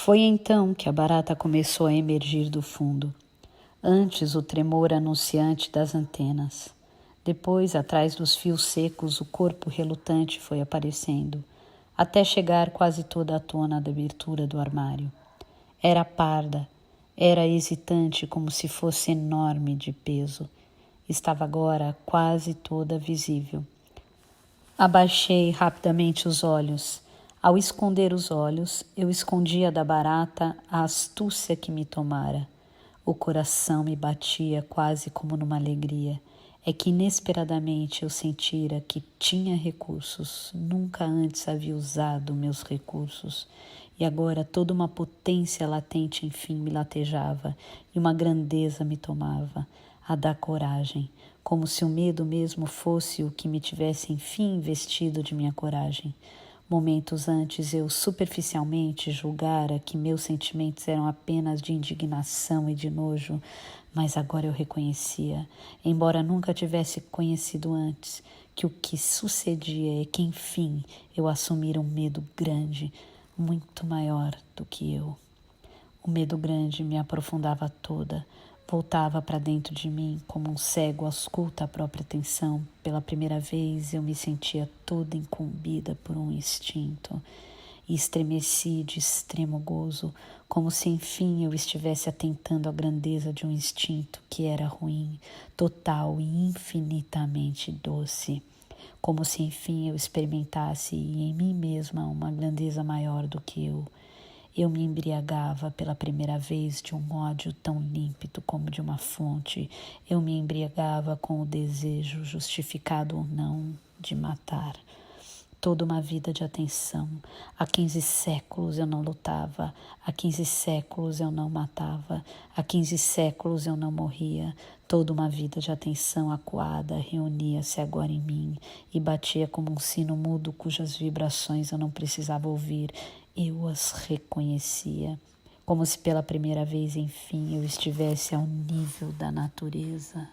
Foi então que a barata começou a emergir do fundo. Antes, o tremor anunciante das antenas. Depois, atrás dos fios secos, o corpo relutante foi aparecendo, até chegar quase toda à tona da abertura do armário. Era parda, era hesitante como se fosse enorme de peso. Estava agora quase toda visível. Abaixei rapidamente os olhos. Ao esconder os olhos, eu escondia da barata a astúcia que me tomara. O coração me batia quase como numa alegria. É que inesperadamente eu sentira que tinha recursos. Nunca antes havia usado meus recursos. E agora toda uma potência latente enfim me latejava e uma grandeza me tomava, a da coragem, como se o medo mesmo fosse o que me tivesse enfim investido de minha coragem. Momentos antes eu superficialmente julgara que meus sentimentos eram apenas de indignação e de nojo, mas agora eu reconhecia, embora nunca tivesse conhecido antes, que o que sucedia é que enfim eu assumira um medo grande, muito maior do que eu. O medo grande me aprofundava toda, voltava para dentro de mim como um cego ausculta a própria atenção. Pela primeira vez eu me sentia toda incumbida por um instinto e estremeci de extremo gozo, como se enfim eu estivesse atentando à grandeza de um instinto que era ruim, total e infinitamente doce. Como se enfim eu experimentasse em mim mesma uma grandeza maior do que eu. Eu me embriagava pela primeira vez de um ódio tão límpido como de uma fonte. Eu me embriagava com o desejo, justificado ou não, de matar. Toda uma vida de atenção. Há 15 séculos eu não lutava, há 15 séculos eu não matava, há 15 séculos eu não morria. Toda uma vida de atenção acuada reunia-se agora em mim e batia como um sino mudo cujas vibrações eu não precisava ouvir. Eu as reconhecia, como se pela primeira vez, enfim, eu estivesse ao nível da natureza.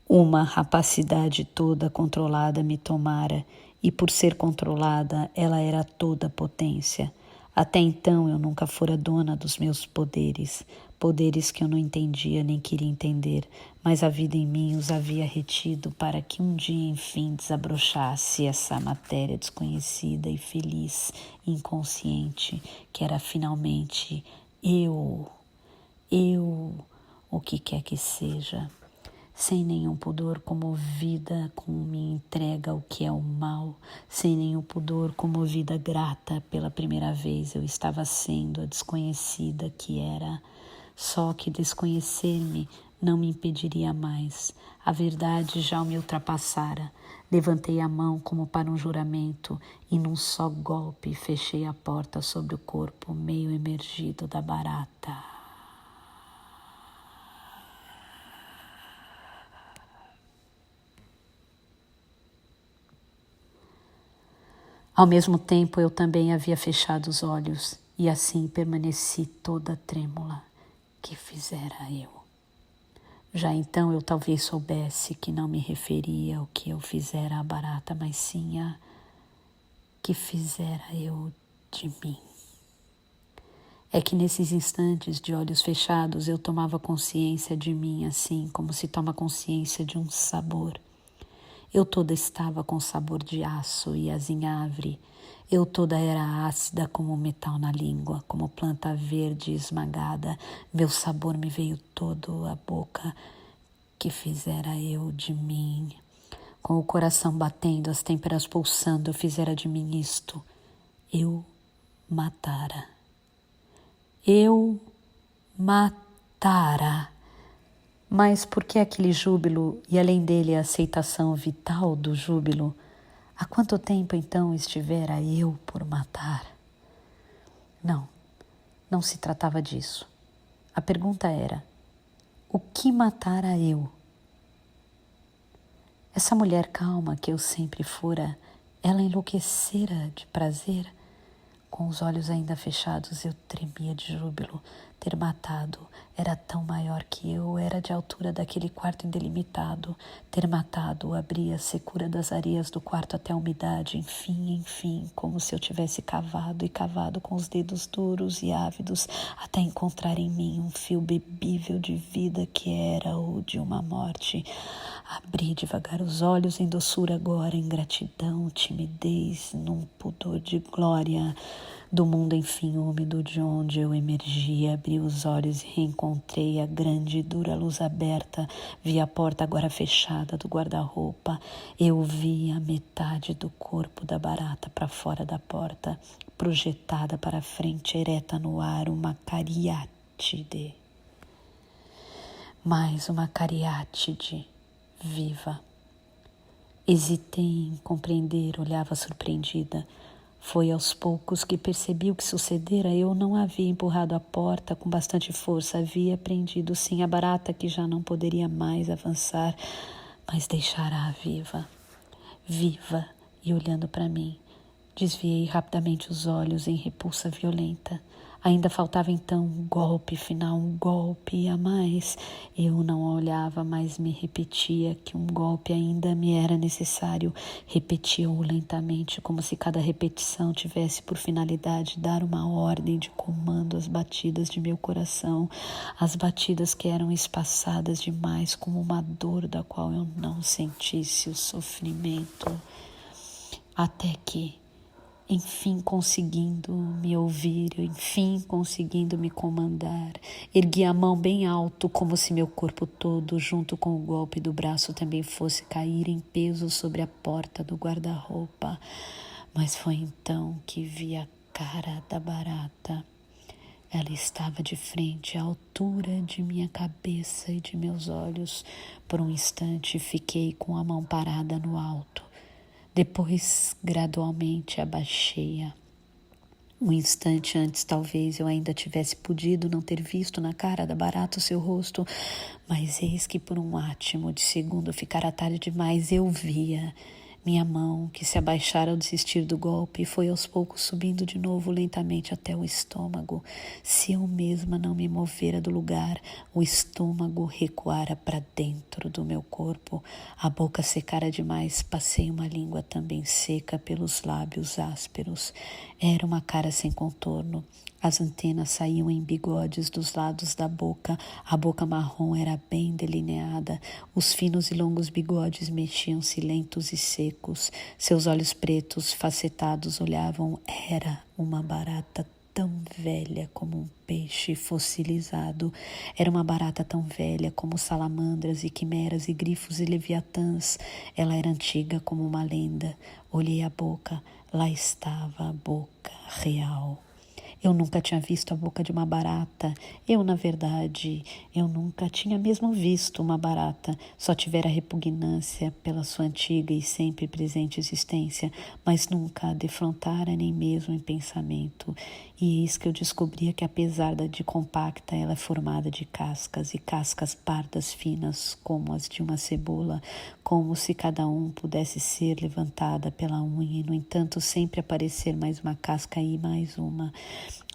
Uma rapacidade toda controlada me tomara, e por ser controlada, ela era toda potência. Até então eu nunca fora dona dos meus poderes, poderes que eu não entendia nem queria entender, mas a vida em mim os havia retido para que um dia, enfim, desabrochasse essa matéria desconhecida e feliz, inconsciente, que era finalmente eu, o que quer que seja. Sem nenhum pudor comovida com minha entrega ao que é o mal, sem nenhum pudor comovida grata pela primeira vez eu estava sendo a desconhecida que era. Só que desconhecer-me não me impediria mais. A verdade já me ultrapassara. Levantei a mão como para um juramento e num só golpe fechei a porta sobre o corpo meio emergido da barata. Ao mesmo tempo, eu também havia fechado os olhos e assim permaneci toda trêmula. Que fizera eu? Já então eu talvez soubesse que não me referia ao que eu fizera à barata, mas sim a que fizera eu de mim. É que nesses instantes de olhos fechados eu tomava consciência de mim assim como se toma consciência de um sabor. Eu toda estava com sabor de aço e azinhavre. Eu toda era ácida como metal na língua, como planta verde esmagada. Meu sabor me veio todo à boca. Que fizera eu de mim? Com o coração batendo, as têmporas pulsando, eu fizera de mim isto. Eu matara. Eu matara. Mas por que aquele júbilo e além dele a aceitação vital do júbilo? Há quanto tempo então estivera eu por matar? Não se tratava disso. A pergunta era, o que matara eu? Essa mulher calma que eu sempre fora, ela enlouquecera de prazer? Com os olhos ainda fechados, eu tremia de júbilo. Ter matado era tão maior que eu, era de altura daquele quarto indelimitado. Ter matado abria a secura das areias do quarto até a umidade, enfim, como se eu tivesse cavado e cavado com os dedos duros e ávidos até encontrar em mim um fio bebível de vida que era o de uma morte. Abri devagar os olhos em doçura agora, em gratidão, timidez, num pudor de glória do mundo enfim úmido de onde eu emergi. Abri os olhos e reencontrei a grande e dura luz aberta. Vi a porta agora fechada do guarda-roupa. Eu vi a metade do corpo da barata para fora da porta, projetada para frente, ereta no ar, uma cariátide. Mais uma cariátide viva. Hesitei em compreender, olhava surpreendida. Foi aos poucos que percebi o que sucedera. Eu não havia empurrado a porta com bastante força. Havia prendido sim a barata que já não poderia mais avançar, mas deixará viva. Viva e olhando para mim. Desviei rapidamente os olhos em repulsa violenta. Ainda faltava então um golpe final, um golpe a mais. Eu não olhava, mas me repetia que um golpe ainda me era necessário. Repetia-o lentamente, como se cada repetição tivesse por finalidade dar uma ordem de comando às batidas de meu coração, as batidas que eram espaçadas demais, como uma dor da qual eu não sentisse o sofrimento. Até que, enfim conseguindo me ouvir, enfim conseguindo me comandar, ergui a mão bem alto, como se meu corpo todo, junto com o golpe do braço, também fosse cair em peso sobre a porta do guarda-roupa. Mas foi então que vi a cara da barata. Ela estava de frente, à altura de minha cabeça e de meus olhos. Por um instante fiquei com a mão parada no alto. Depois, gradualmente, abaixei-a. Um instante antes, talvez, eu ainda tivesse podido não ter visto na cara da barata o seu rosto, mas eis que por um átimo de segundo ficara tarde demais, eu via. Minha mão, que se abaixara ao desistir do golpe, foi aos poucos subindo de novo lentamente até o estômago. Se eu mesma não me movera do lugar, o estômago recuara para dentro do meu corpo. A boca secara demais, passei uma língua também seca pelos lábios ásperos. Era uma cara sem contorno. As antenas saíam em bigodes dos lados da boca. A boca marrom era bem delineada. Os finos e longos bigodes mexiam-se lentos e secos. Seus olhos pretos, facetados, olhavam. Era uma barata tão velha como um peixe fossilizado. Era uma barata tão velha como salamandras e quimeras e grifos e leviatãs. Ela era antiga como uma lenda. Olhei a boca. Lá estava a boca real. Eu nunca tinha visto a boca de uma barata. Na verdade, eu nunca tinha mesmo visto uma barata. Só tivera repugnância pela sua antiga e sempre presente existência, mas nunca a defrontara nem mesmo em pensamento. E eis que eu descobria que, apesar de compacta, ela é formada de cascas, e cascas pardas finas como as de uma cebola, como se cada um pudesse ser levantada pela unha e, no entanto, sempre aparecer mais uma casca e mais uma.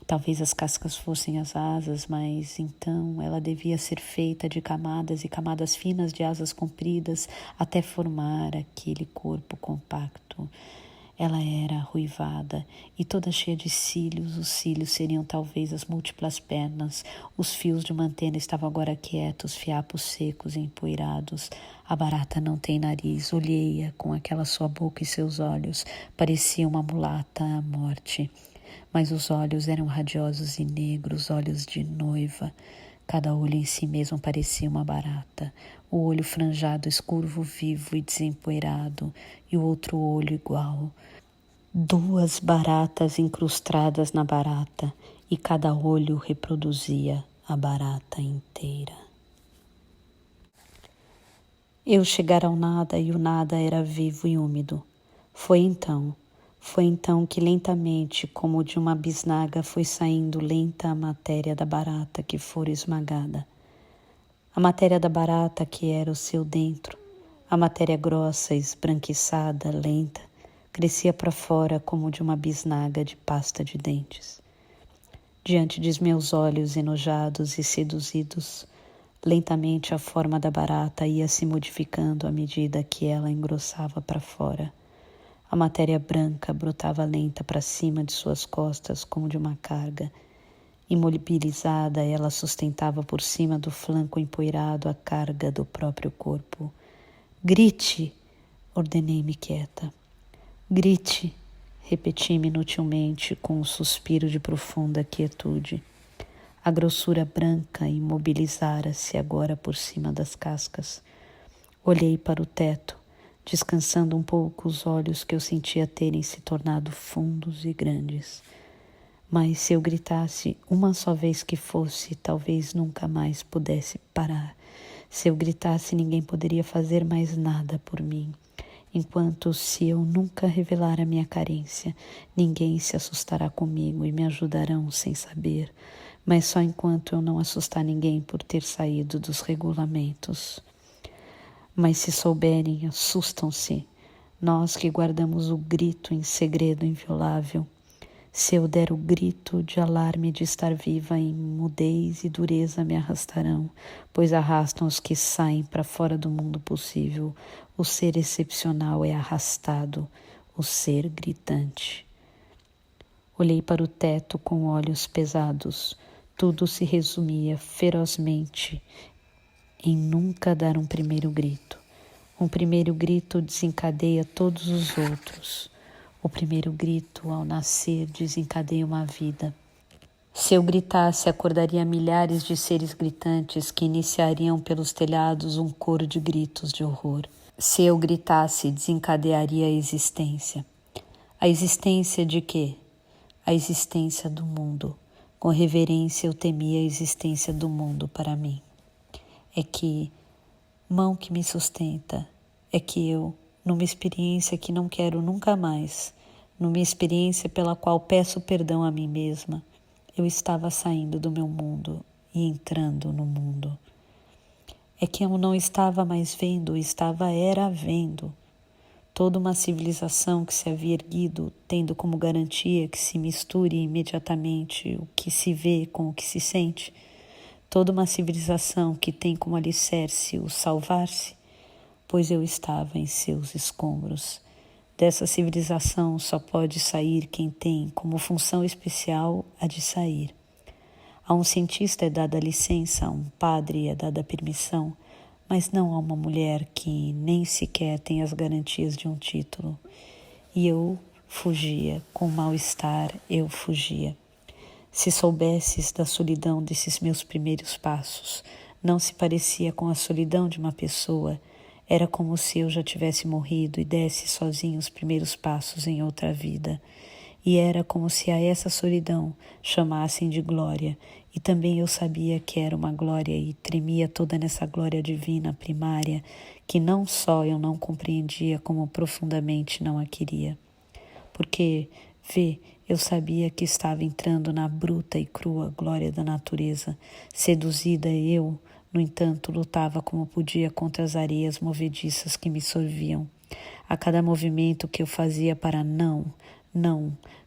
Talvez as cascas fossem as asas, mas então ela devia ser feita de camadas e camadas finas de asas compridas até formar aquele corpo compacto. Ela era ruivada e toda cheia de cílios. Os cílios seriam talvez as múltiplas pernas. Os fios de uma antena estavam agora quietos, fiapos secos e empoeirados. A barata não tem nariz. Olhei-a com aquela sua boca e seus olhos. Parecia uma mulata à morte. Mas os olhos eram radiosos e negros, olhos de noiva. Cada olho em si mesmo parecia uma barata. O olho franjado, escurvo, vivo e desempoeirado, e o outro olho igual. 2 baratas incrustadas na barata, e cada olho reproduzia a barata inteira. Eu chegara ao nada, e o nada era vivo e úmido. Foi então que lentamente, como de uma bisnaga, foi saindo lenta a matéria da barata que fora esmagada. A matéria da barata que era o seu dentro, a matéria grossa, esbranquiçada, lenta, crescia para fora como de uma bisnaga de pasta de dentes. Diante de meus olhos enojados e seduzidos, lentamente a forma da barata ia se modificando à medida que ela engrossava para fora. A matéria branca brotava lenta para cima de suas costas como de uma carga. Imobilizada, ela sustentava por cima do flanco empoeirado a carga do próprio corpo. Grite! Ordenei-me quieta. Grite! Repeti-me inutilmente com um suspiro de profunda quietude. A grossura branca imobilizara-se agora por cima das cascas. Olhei para o teto, descansando um pouco os olhos que eu sentia terem se tornado fundos e grandes. Mas se eu gritasse uma só vez que fosse, talvez nunca mais pudesse parar. Se eu gritasse, ninguém poderia fazer mais nada por mim. Enquanto se eu nunca revelar a minha carência, ninguém se assustará comigo e me ajudarão sem saber, mas só enquanto eu não assustar ninguém por ter saído dos regulamentos. Mas se souberem, assustam-se, nós que guardamos o grito em segredo inviolável. Se eu der o grito de alarme de estar viva, em mudez e dureza me arrastarão, pois arrastam os que saem para fora do mundo possível. O ser excepcional é arrastado, o ser gritante. Olhei para o teto com olhos pesados. Tudo se resumia ferozmente em nunca dar um primeiro grito. Um primeiro grito desencadeia todos os outros. O primeiro grito, ao nascer, desencadeia uma vida. Se eu gritasse, acordaria milhares de seres gritantes que iniciariam pelos telhados um coro de gritos de horror. Se eu gritasse, desencadearia a existência. A existência de quê? A existência do mundo. Com reverência eu temia a existência do mundo para mim. É que, mão que me sustenta, é que eu, numa experiência que não quero nunca mais, numa experiência pela qual peço perdão a mim mesma, eu estava saindo do meu mundo e entrando no mundo. É que eu não estava mais vendo, era vendo. Toda uma civilização que se havia erguido, tendo como garantia que se misture imediatamente o que se vê com o que se sente. Toda uma civilização que tem como alicerce o salvar-se, pois eu estava em seus escombros. Dessa civilização só pode sair quem tem como função especial a de sair. A um cientista é dada a licença, a um padre é dada a permissão, mas não a uma mulher que nem sequer tem as garantias de um título. E eu fugia, com mal-estar eu fugia. Se soubesses da solidão desses meus primeiros passos, não se parecia com a solidão de uma pessoa. Era como se eu já tivesse morrido e desse sozinho os primeiros passos em outra vida. E era como se a essa solidão chamassem de glória. E também eu sabia que era uma glória e tremia toda nessa glória divina primária, que não só eu não compreendia, como profundamente não a queria. Porque, eu sabia que estava entrando na bruta e crua glória da natureza. Seduzida eu, no entanto, lutava como podia contra as areias movediças que me sorviam. A cada movimento que eu fazia para não,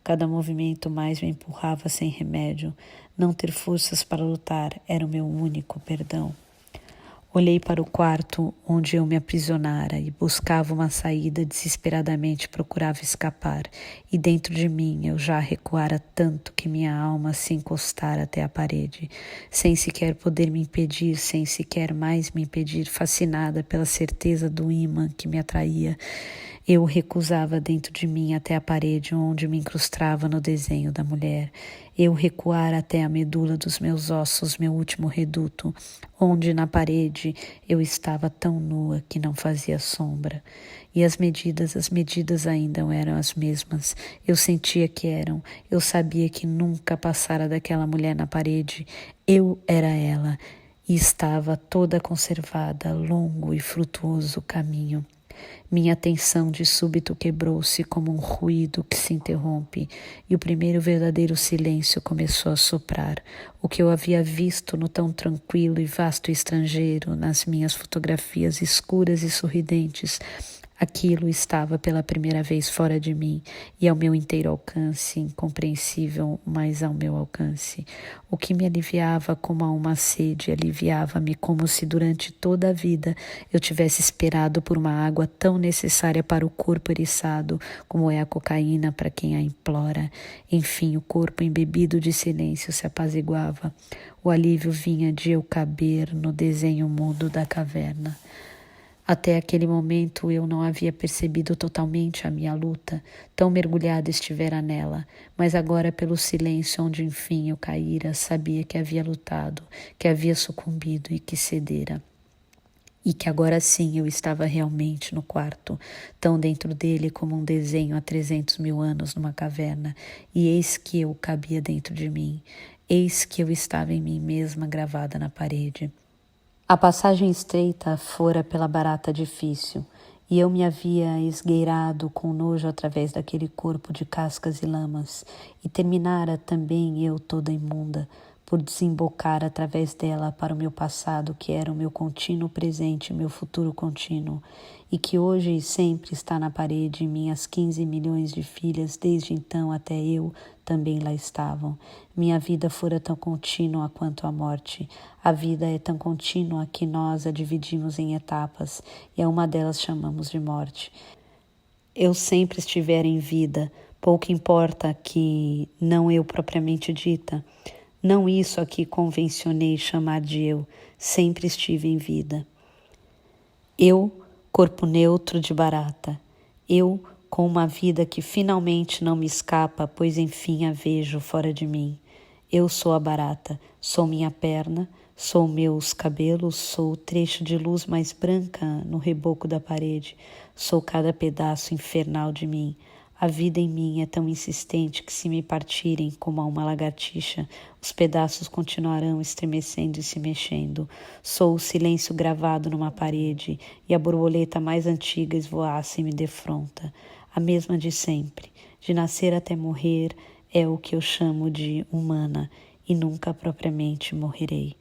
cada movimento mais me empurrava sem remédio. Não ter forças para lutar era o meu único perdão. Olhei para o quarto onde eu me aprisionara e buscava uma saída, desesperadamente procurava escapar. E dentro de mim eu já recuara tanto que minha alma se encostara até a parede, sem sequer poder me impedir, sem sequer mais me impedir, fascinada pela certeza do ímã que me atraía. Eu recusava dentro de mim até a parede onde me incrustava no desenho da mulher. Eu recuara até a medula dos meus ossos, meu último reduto, onde na parede eu estava tão nua que não fazia sombra. E as medidas ainda eram as mesmas. Eu sentia que eram. Eu sabia que nunca passara daquela mulher na parede. Eu era ela e estava toda conservada, longo e frutuoso caminho. Minha atenção de súbito quebrou-se como um ruído que se interrompe, e o primeiro verdadeiro silêncio começou a soprar. O que eu havia visto no tão tranquilo e vasto estrangeiro, nas minhas fotografias escuras e sorridentes, Aquilo estava pela primeira vez fora de mim e ao meu inteiro alcance, incompreensível, mas ao meu alcance. O que me aliviava como a uma sede, aliviava-me como se durante toda a vida eu tivesse esperado por uma água tão necessária para o corpo eriçado, como é a cocaína para quem a implora. Enfim, o corpo embebido de silêncio se apaziguava. O alívio vinha de eu caber no desenho mudo da caverna. Até aquele momento eu não havia percebido totalmente a minha luta, tão mergulhada estivera nela, mas agora pelo silêncio onde enfim eu caíra, sabia que havia lutado, que havia sucumbido e que cedera. E que agora sim eu estava realmente no quarto, tão dentro dele como um desenho há 300 mil anos numa caverna, e eis que eu cabia dentro de mim, eis que eu estava em mim mesma gravada na parede. A passagem estreita fora pela barata difícil, e eu me havia esgueirado com nojo através daquele corpo de cascas e lamas, e terminara também eu toda imunda, por desembocar através dela para o meu passado, que era o meu contínuo presente e meu futuro contínuo, e que hoje e sempre está na parede, minhas 15 milhões de filhas, desde então até eu, também lá estavam. Minha vida fora tão contínua quanto a morte. A vida é tão contínua que nós a dividimos em etapas, e a uma delas chamamos de morte. Eu sempre estiver em vida, pouco importa que não eu propriamente dita, não isso a que convencionei chamar de eu, sempre estive em vida. Eu, corpo neutro de barata, eu com uma vida que finalmente não me escapa, pois enfim a vejo fora de mim. Eu sou a barata, sou minha perna, sou meus cabelos, sou o trecho de luz mais branca no reboco da parede, sou cada pedaço infernal de mim. A vida em mim é tão insistente que se me partirem como a uma lagartixa, os pedaços continuarão estremecendo e se mexendo. Sou o silêncio gravado numa parede e a borboleta mais antiga esvoaça e me defronta. A mesma de sempre, de nascer até morrer, é o que eu chamo de humana e nunca propriamente morrerei.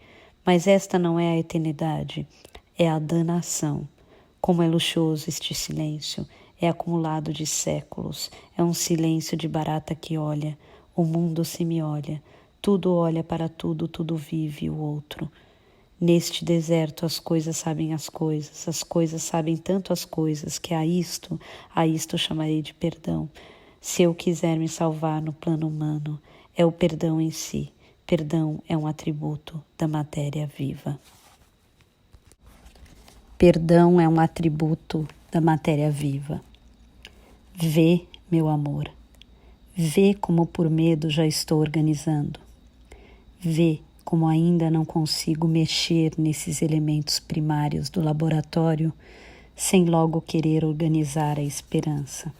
Mas esta não é a eternidade, é a danação. Como é luxuoso este silêncio, é acumulado de séculos, é um silêncio de barata que olha, o mundo se me olha, tudo olha para tudo, tudo vive o outro. Neste deserto as coisas sabem as coisas sabem tanto as coisas, que a isto chamarei de perdão. Se eu quiser me salvar no plano humano, é o perdão em si. Perdão é um atributo da matéria viva. Perdão é um atributo da matéria viva. Vê, meu amor, vê como por medo já estou organizando. Vê como ainda não consigo mexer nesses elementos primários do laboratório sem logo querer organizar a esperança.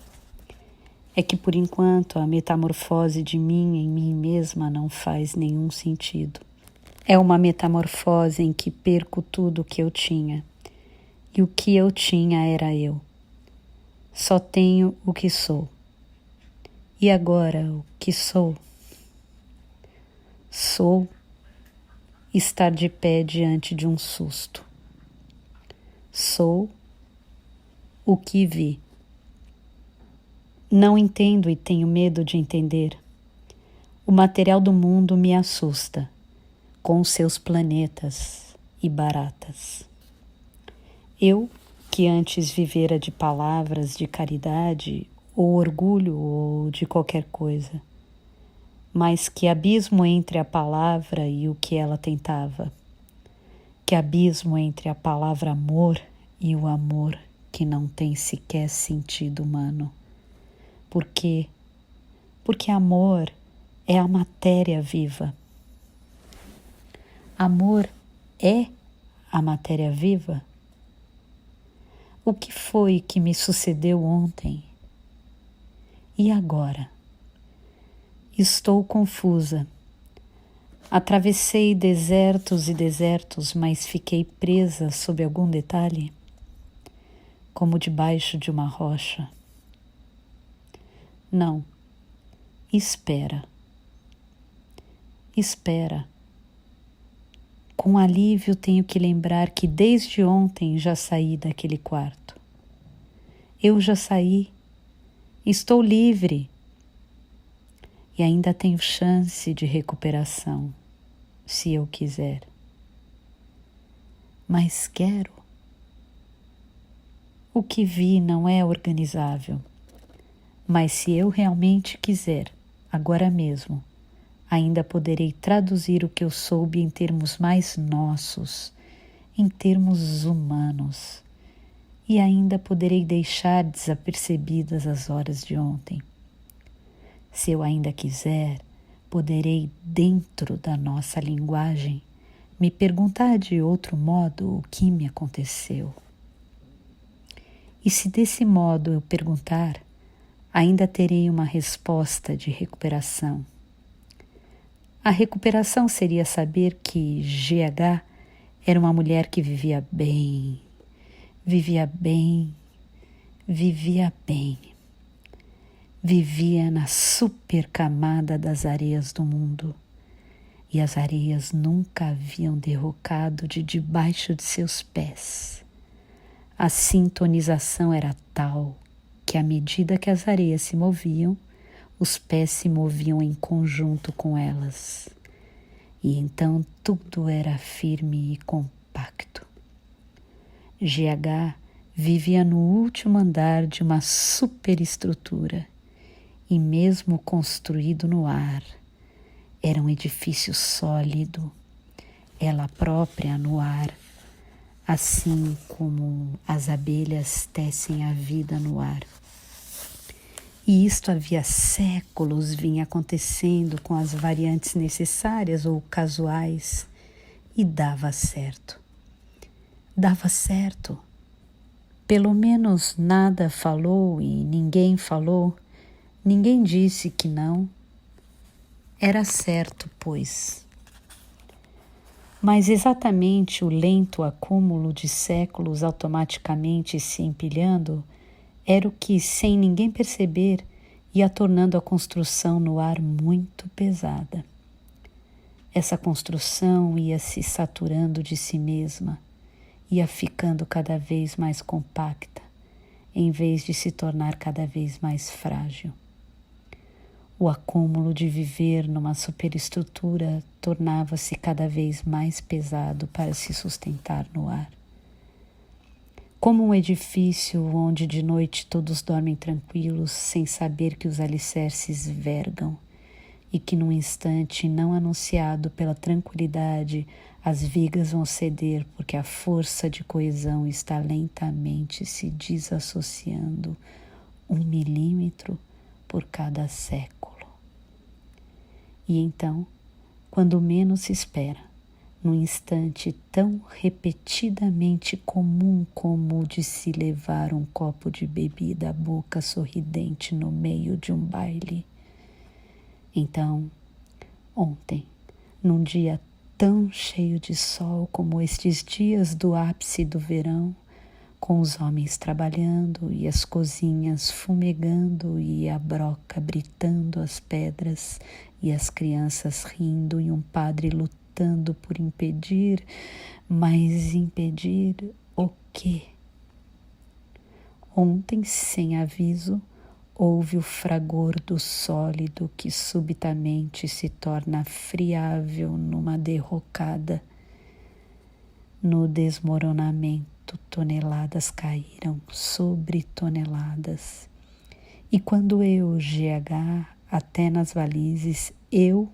É que por enquanto a metamorfose de mim em mim mesma não faz nenhum sentido. É uma metamorfose em que perco tudo o que eu tinha. E o que eu tinha era eu. Só tenho o que sou. E agora o que sou? Sou estar de pé diante de um susto. Sou o que vi. Não entendo e tenho medo de entender. O material do mundo me assusta, com seus planetas e baratas. Eu, que antes vivera de palavras de caridade, ou orgulho, ou de qualquer coisa, mas que abismo entre a palavra e o que ela tentava, que abismo entre a palavra amor e o amor que não tem sequer sentido humano. Por quê? Porque amor é a matéria viva. Amor é a matéria viva? O que foi que me sucedeu ontem? E agora? Estou confusa. Atravessei desertos e desertos, mas fiquei presa sob algum detalhe, como debaixo de uma rocha. Não. Espera. Espera. Com alívio tenho que lembrar que desde ontem já saí daquele quarto. Eu já saí. Estou livre. E ainda tenho chance de recuperação, se eu quiser. Mas quero. O que vi não é organizável. Mas se eu realmente quiser, agora mesmo, ainda poderei traduzir o que eu soube em termos mais nossos, em termos humanos, e ainda poderei deixar desapercebidas as horas de ontem. Se eu ainda quiser, poderei, dentro da nossa linguagem, me perguntar de outro modo o que me aconteceu. E se desse modo eu perguntar, ainda terei uma resposta de recuperação. A recuperação seria saber que GH era uma mulher que vivia bem, vivia bem, vivia bem. Vivia na super camada das areias do mundo, e as areias nunca haviam derrocado de debaixo de seus pés. A sintonização era tal que, à medida que as areias se moviam, os pés se moviam em conjunto com elas. E então tudo era firme e compacto. GH vivia no último andar de uma superestrutura, e mesmo construído no ar, era um edifício sólido, ela própria no ar, assim como as abelhas tecem a vida no ar. E isto havia séculos vinha acontecendo com as variantes necessárias ou casuais, e dava certo. Dava certo. Pelo menos nada falou e ninguém falou. Ninguém disse que não. Era certo, pois. Mas exatamente o lento acúmulo de séculos automaticamente se empilhando era o que, sem ninguém perceber, ia tornando a construção no ar muito pesada. Essa construção ia se saturando de si mesma, ia ficando cada vez mais compacta, em vez de se tornar cada vez mais frágil. O acúmulo de viver numa superestrutura tornava-se cada vez mais pesado para se sustentar no ar. Como um edifício onde de noite todos dormem tranquilos, sem saber que os alicerces vergam, e que num instante não anunciado pela tranquilidade, as vigas vão ceder porque a força de coesão está lentamente se desassociando 1 milímetro por cada século. E então, quando menos se espera, num instante tão repetidamente comum como o de se levar um copo de bebida à boca sorridente no meio de um baile. Então, ontem, num dia tão cheio de sol como estes dias do ápice do verão, com os homens trabalhando e as cozinhas fumegando e a broca britando as pedras e as crianças rindo e um padre lutando por impedir, mas impedir o quê? Ontem, sem aviso, houve o fragor do sólido que subitamente se torna friável numa derrocada. No desmoronamento, toneladas caíram sobre toneladas. E quando eu, GH, até nas varizes, eu,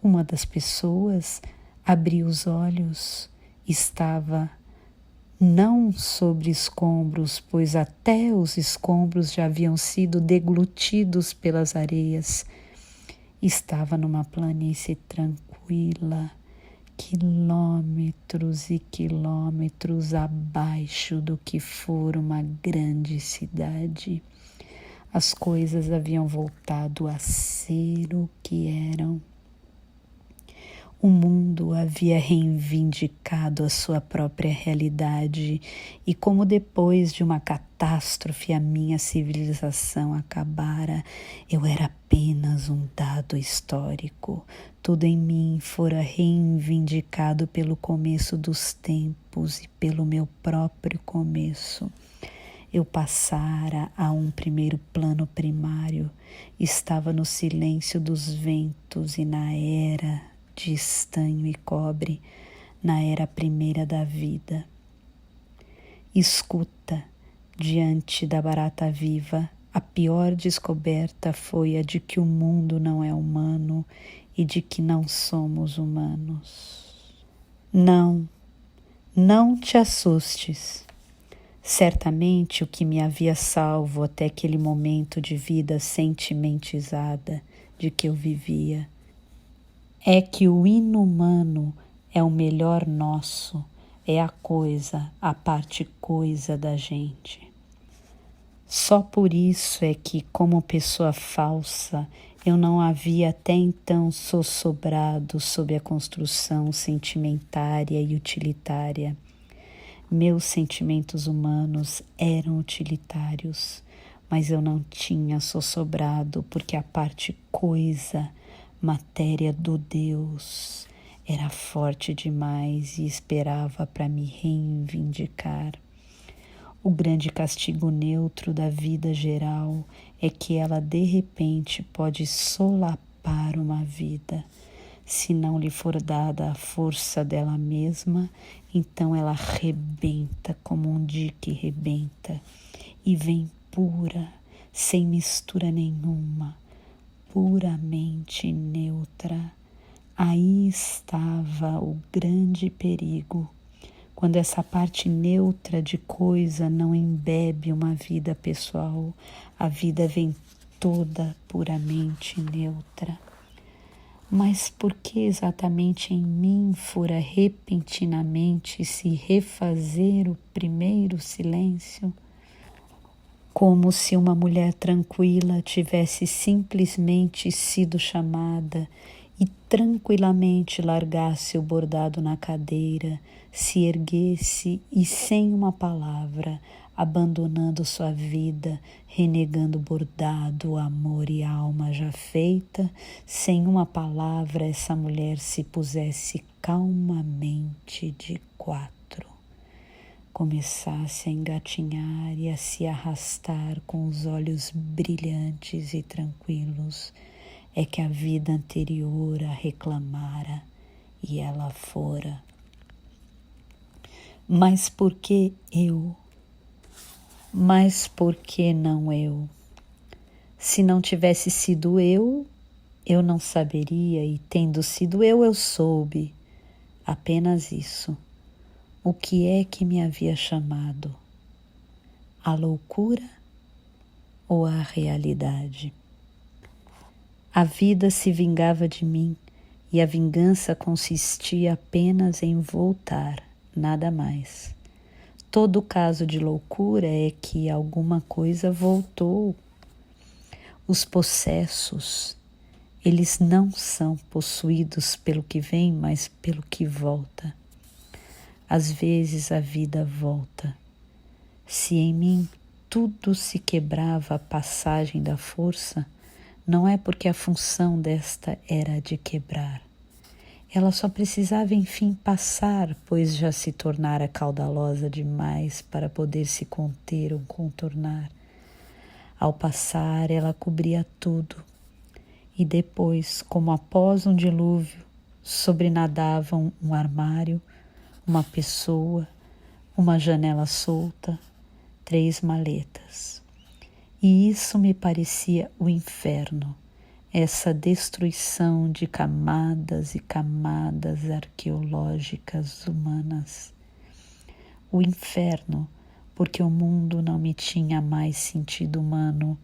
uma das pessoas, abri os olhos, estava não sobre escombros, pois até os escombros já haviam sido deglutidos pelas areias. Estava numa planície tranquila, quilômetros e quilômetros abaixo do que for uma grande cidade. As coisas haviam voltado a ser o que eram. O mundo havia reivindicado a sua própria realidade e como depois de uma catástrofe a minha civilização acabara, eu era apenas um dado histórico. Tudo em mim fora reivindicado pelo começo dos tempos e pelo meu próprio começo. eu passara a um primeiro plano primário, estava no silêncio dos ventos e na era de estanho e cobre, na era primeira da vida. Escuta, diante da barata viva, a pior descoberta foi a de que o mundo não é humano e de que não somos humanos. Não te assustes. Certamente o que me havia salvo até aquele momento de vida sentimentizada de que eu vivia é que o inumano é o melhor nosso, é a coisa, a parte coisa da gente. Só por isso é que, como pessoa falsa, eu não havia até então sossobrado sob a construção sentimentária e utilitária. Meus sentimentos humanos eram utilitários, mas eu não tinha sossobrado porque a parte coisa, matéria do Deus, era forte demais e esperava para me reivindicar. O grande castigo neutro da vida geral é que ela de repente pode solapar uma vida. Se não lhe for dada a força dela mesma, então ela rebenta como um dique rebenta e vem pura, sem mistura nenhuma, puramente neutra. Aí estava o grande perigo, quando essa parte neutra de coisa não embebe uma vida pessoal, a vida vem toda puramente neutra. Mas por que exatamente em mim fora repentinamente se refazer o primeiro silêncio? Como se uma mulher tranquila tivesse simplesmente sido chamada e tranquilamente largasse o bordado na cadeira, se erguesse e sem uma palavra, abandonando sua vida, renegando o bordado, o amor e a alma já feita, sem uma palavra essa mulher se pusesse calmamente de quatro, começasse a engatinhar e a se arrastar com os olhos brilhantes e tranquilos, é que a vida anterior a reclamara e ela fora. Mas por que eu? Mas por que não eu? Se não tivesse sido eu não saberia, e tendo sido eu soube. Apenas isso. O que é que me havia chamado? A loucura ou a realidade? A vida se vingava de mim e a vingança consistia apenas em voltar, nada mais. Todo caso de loucura é que alguma coisa voltou. Os possessos, eles não são possuídos pelo que vem, mas pelo que volta. Às vezes a vida volta. Se em mim tudo se quebrava à passagem da força, não é porque a função desta era de quebrar. Ela só precisava enfim passar, pois já se tornara caudalosa demais para poder se conter ou contornar. Ao passar, ela cobria tudo. E depois, como após um dilúvio, sobrenadavam um armário, uma pessoa, uma janela solta, 3 maletas. E isso me parecia o inferno, essa destruição de camadas e camadas arqueológicas humanas. O inferno, porque o mundo não me tinha mais sentido humano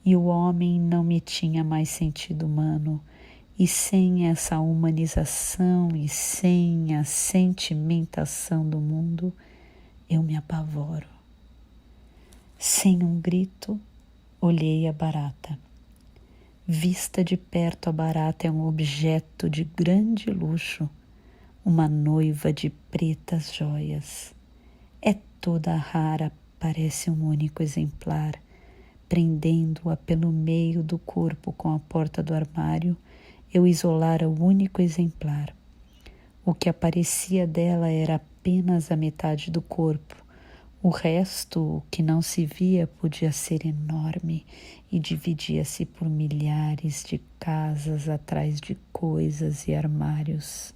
e o homem não me tinha mais sentido humano, e sem essa humanização e sem a sentimentação do mundo, eu me apavoro. Sem um grito, olhei a barata. Vista de perto, a barata é um objeto de grande luxo, uma noiva de pretas joias. É toda rara, parece um único exemplar, prendendo-a pelo meio do corpo com a porta do armário, eu isolara o único exemplar. O que aparecia dela era apenas a metade do corpo, O resto, que não se via, podia ser enorme e dividia-se por milhares de casas atrás de coisas e armários.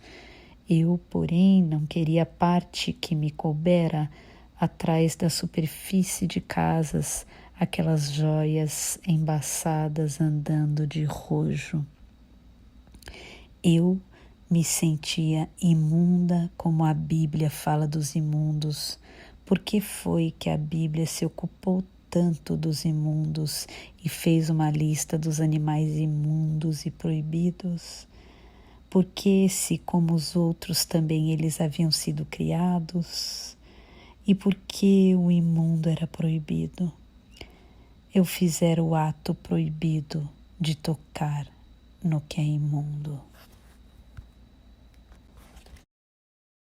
Eu, porém, não queria a parte que me coubera atrás da superfície de casas, aquelas joias embaçadas andando de rojo. Eu me sentia imunda, como a Bíblia fala dos imundos. Por que foi que a Bíblia se ocupou tanto dos imundos e fez uma lista dos animais imundos e proibidos? Porque, se como os outros também eles haviam sido criados? E por que o imundo era proibido? Eu fizera o ato proibido de tocar no que é imundo.